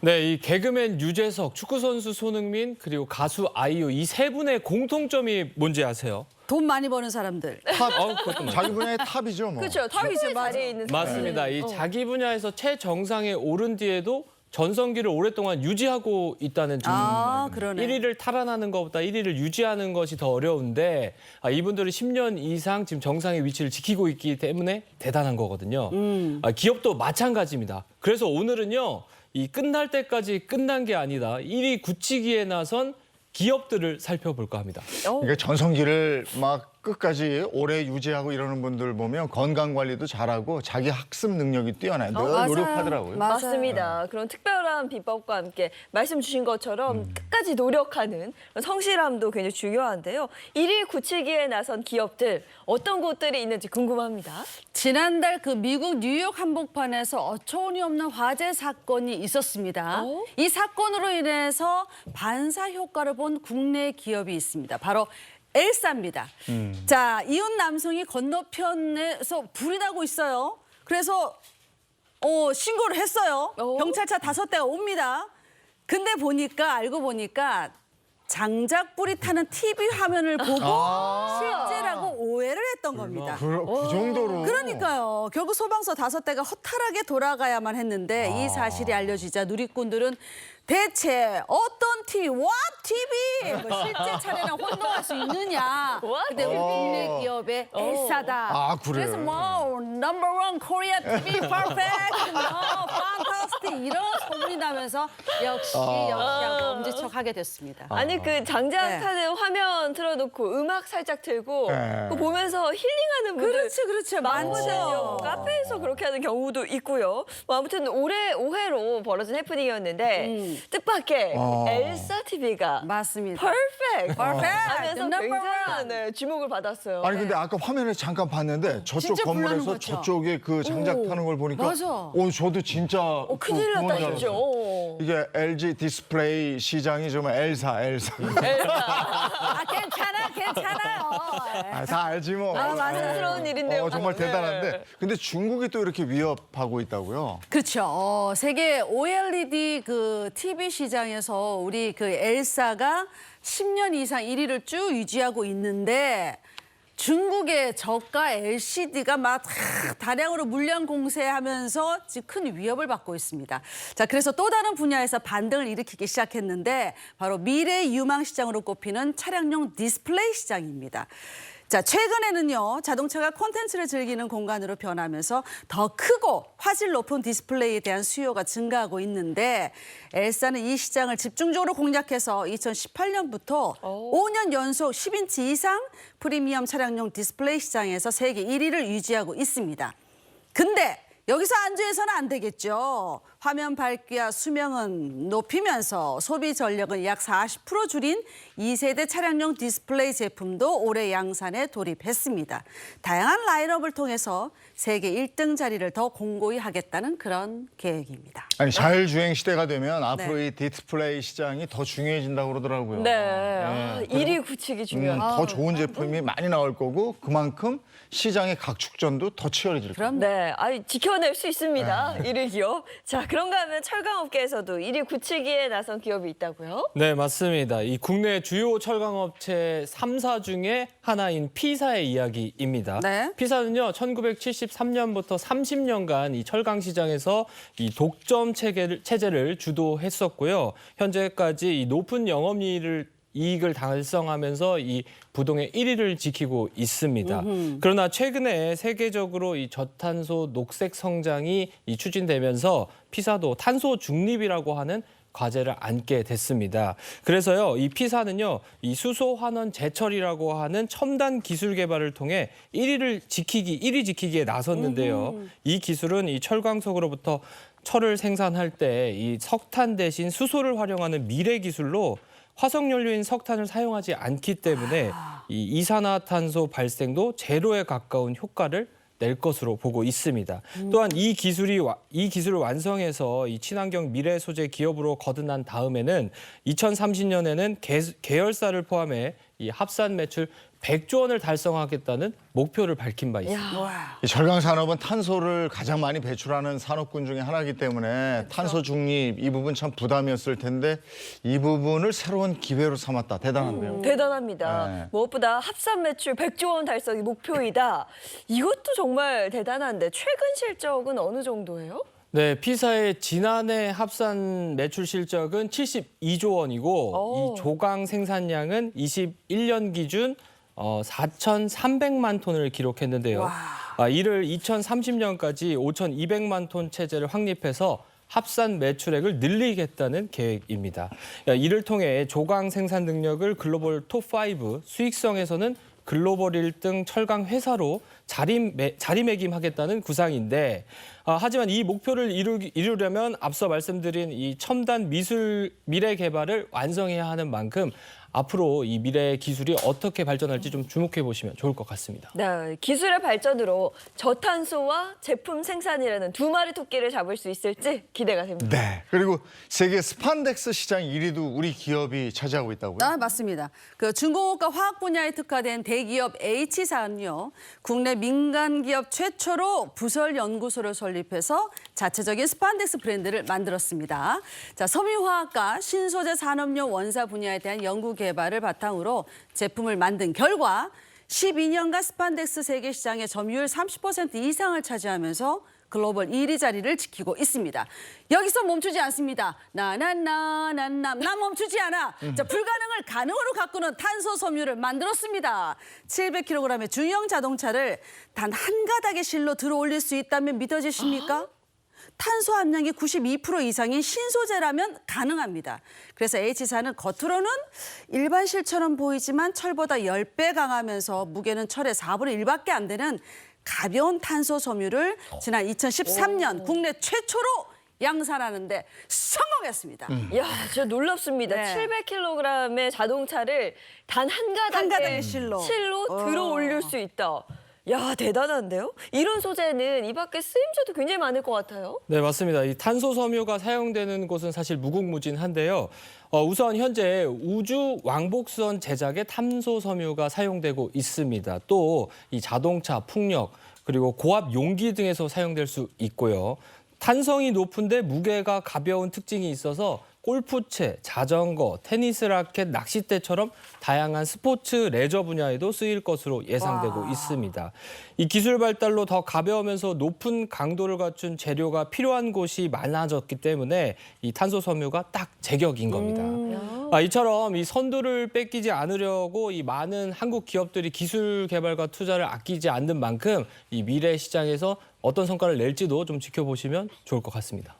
네, 이 개그맨 유재석, 축구선수 손흥민, 그리고 가수 아이유 이 세 분의 공통점이 뭔지 아세요? 돈 많이 버는 사람들. 그것도 자기 분야의 탑이죠, 뭐. 그렇죠. 탑이죠. 자리에 있는 맞습니다. 이 자기 분야에서 최정상에 오른 뒤에도 전성기를 오랫동안 유지하고 있다는 점입니다. 아, 그러네. 1위를 탈환하는 것보다 1위를 유지하는 것이 더 어려운데 이분들이 10년 이상 지금 정상의 위치를 지키고 있기 때문에 대단한 거거든요. 기업도 마찬가지입니다. 그래서 오늘은요. 이 끝날 때까지 끝난 게 아니다. 1위 굳히기에 나선 기업들을 살펴볼까 합니다. 그러니까 전성기를 막 끝까지 오래 유지하고 이러는 분들 보면 건강 관리도 잘하고 자기 학습 능력이 뛰어나요. 늘 맞아요. 노력하더라고요. 맞습니다. 그런 특별한 비법과 함께 말씀 주신 것처럼 끝까지 노력하는 성실함도 굉장히 중요한데요. 1위 굳히기에 나선 기업들 어떤 곳들이 있는지 궁금합니다. 지난달 그 미국 뉴욕 한복판에서 어처구니없는 화재 사건이 있었습니다. 이 사건으로 인해서 반사 효과를 본 국내 기업이 있습니다. 바로 엘사입니다. 자, 이웃 남성이 건너편에서 불이 나고 있어요. 그래서 신고를 했어요. 경찰차 5대가 옵니다. 근데 알고 보니까 장작불이 타는 TV 화면을 보고 실제라고 오해를 했던 겁니다. 그 정도로. 그러니까요. 결국 소방서 5대가 허탈하게 돌아가야만 했는데 이 사실이 알려지자 누리꾼들은 대체 어떤 TV, what TV? 뭐 실제 차례랑 혼동할 수 있느냐? 근데 우리 국내 기업의 엘사다. 아, 그래. 그래서 뭐 넘버 원 코리아 TV 퍼펙트, 판타스틱 이런 소문이 나면서 역시 하고 엄지척하게 됐습니다. 아니 그 장작 네. 타는 화면 틀어놓고 음악 살짝 틀고 네. 그거 보면서 힐링하는 분들 그렇지. 많거든요. 카페에서 그렇게 하는 경우도 있고요. 뭐 아무튼 올해 5회로 벌어진 해프닝이었는데 뜻밖의 엘사 TV가 맞습니다. 퍼펙트 하면서 number 굉장한 one. 주목을 받았어요. 아니 근데 아까 화면에 잠깐 봤는데 저쪽 진짜 불나는 건물에서 거죠? 저쪽에 그 장작 타는 걸 보니까 맞아. 저도 진짜 큰일 그건 났다 줄 싶죠. 알았어요. 이게 LG 디스플레이 시장이 정말 엘사. 괜찮아요. 다 알지 뭐. 만족스러운 일인데요. 정말 네. 대단한데. 근데 중국이 또 이렇게 위협하고 있다고요? 그렇죠. 세계 OLED 그 TV 시장에서 우리 그 엘사가 10년 이상 1위를 쭉 유지하고 있는데 중국의 저가 LCD가 막 다량으로 물량 공세하면서 지금 큰 위협을 받고 있습니다. 자, 그래서 또 다른 분야에서 반등을 일으키기 시작했는데 바로 미래 유망 시장으로 꼽히는 차량용 디스플레이 시장입니다. 자, 최근에는요, 자동차가 콘텐츠를 즐기는 공간으로 변하면서 더 크고 화질 높은 디스플레이에 대한 수요가 증가하고 있는데 엘사는 이 시장을 집중적으로 공략해서 2018년부터 5년 연속 10인치 이상 프리미엄 차량용 디스플레이 시장에서 세계 1위를 유지하고 있습니다. 근데 여기서 안주해서는 안 되겠죠. 화면 밝기와 수명은 높이면서 소비 전력은 약 40% 줄인 2세대 차량용 디스플레이 제품도 올해 양산에 돌입했습니다. 다양한 라인업을 통해서 세계 1등 자리를 더 공고히 하겠다는 그런 계획입니다. 아니 자율주행 시대가 되면 앞으로 이 디스플레이 시장이 더 중요해진다고 그러더라고요. 네. 1위 굳히기 중요하다. 더 좋은 제품이 많이 나올 거고 그만큼 시장의 각축전도 더 치열해질 거예요. 네, 지켜낼 수 있습니다. 1위 기업. 자, 그런가 하면 철강업계에서도 1위 굳히기에 나선 기업이 있다고요? 네, 맞습니다. 이 국내 주요 철강업체 3사 중에 하나인 피사의 이야기입니다. 네. 피사는요, 1973년부터 30년간 이 철강 시장에서 이 독점 체제를 주도했었고요. 현재까지 이 높은 이익을 달성하면서 이 부동의 1위를 지키고 있습니다. 그러나 최근에 세계적으로 이 저탄소 녹색 성장이 추진되면서 피사도 탄소 중립이라고 하는 과제를 안게 됐습니다. 그래서요, 이 피사는요, 이 수소 환원 재철이라고 하는 첨단 기술 개발을 통해 1위 지키기에 나섰는데요. 이 기술은 이 철광석으로부터 철을 생산할 때 이 석탄 대신 수소를 활용하는 미래 기술로 화석연료인 석탄을 사용하지 않기 때문에 이 이산화탄소 발생도 제로에 가까운 효과를 낼 것으로 보고 있습니다. 또한 이 기술을 완성해서 이 친환경 미래 소재 기업으로 거듭난 다음에는 2030년에는 계열사를 포함해 이 합산 매출 100조 원을 달성하겠다는 목표를 밝힌 바 있습니다. 와. 이 철강 산업은 탄소를 가장 많이 배출하는 산업군 중에 하나이기 때문에 탄소 중립 이 부분 참 부담이었을 텐데 이 부분을 새로운 기회로 삼았다. 대단한데요. 대단합니다. 네. 무엇보다 합산 매출 100조 원 달성이 목표이다. 이것도 정말 대단한데 최근 실적은 어느 정도예요? 네, P사의 지난해 합산 매출 실적은 72조 원이고 오. 이 조강 생산량은 21년 기준 4,300만 톤을 기록했는데요. 이를 2030년까지 5,200만 톤 체제를 확립해서 합산 매출액을 늘리겠다는 계획입니다. 이를 통해 조강 생산 능력을 글로벌 톱5 수익성에서는 글로벌 1등 철강 회사로 자리매김하겠다는 구상인데 하지만 이 목표를 이루려면 앞서 말씀드린 이 첨단 미래 개발을 완성해야 하는 만큼 앞으로 이 미래 기술이 어떻게 발전할지 좀 주목해 보시면 좋을 것 같습니다. 네, 기술의 발전으로 저탄소와 제품 생산이라는 두 마리 토끼를 잡을 수 있을지 기대가 됩니다. 네. 그리고 세계 스판덱스 시장 1위도 우리 기업이 차지하고 있다고요? 아, 맞습니다. 그 중공업과 화학 분야에 특화된 대기업 H사는요, 국내 민간 기업 최초로 부설 연구소를 설립해서 자체적인 스판덱스 브랜드를 만들었습니다. 자, 섬유화학과 신소재 산업용 원사 분야에 대한 연구 개발을 바탕으로 제품을 만든 결과 12년간 스판덱스 세계 시장의 점유율 30% 이상을 차지하면서 글로벌 1위 자리를 지키고 있습니다. 여기서 멈추지 않습니다. 나 멈추지 않아. 자, 불가능을 가능으로 가꾸는 탄소 섬유를 만들었습니다. 700kg의 중형 자동차를 단 한 가닥의 실로 들어 올릴 수 있다면 믿어지십니까? 탄소 함량이 92% 이상인 신소재라면 가능합니다. 그래서 H사는 겉으로는 일반 실처럼 보이지만 철보다 10배 강하면서 무게는 철의 4분의 1밖에 안 되는 가벼운 탄소 섬유를 지난 2013년 국내 최초로 양산하는데 성공했습니다. 이야, 진짜 놀랍습니다. 네. 700kg의 자동차를 단 한 가닥의 가닥의 실로. 들어 올릴 수 있다. 야, 대단한데요? 이런 소재는 이 밖에 쓰임새도 굉장히 많을 것 같아요. 네, 맞습니다. 이 탄소 섬유가 사용되는 곳은 사실 무궁무진한데요. 우선 현재 우주 왕복선 제작에 탄소 섬유가 사용되고 있습니다. 또 이 자동차, 풍력, 그리고 고압 용기 등에서 사용될 수 있고요. 탄성이 높은데 무게가 가벼운 특징이 있어서 골프채, 자전거, 테니스 라켓, 낚싯대처럼 다양한 스포츠, 레저 분야에도 쓰일 것으로 예상되고 있습니다. 이 기술 발달로 더 가벼우면서 높은 강도를 갖춘 재료가 필요한 곳이 많아졌기 때문에 이 탄소 섬유가 딱 제격인 겁니다. 이처럼 이 선두를 뺏기지 않으려고 이 많은 한국 기업들이 기술 개발과 투자를 아끼지 않는 만큼 이 미래 시장에서 어떤 성과를 낼지도 좀 지켜보시면 좋을 것 같습니다.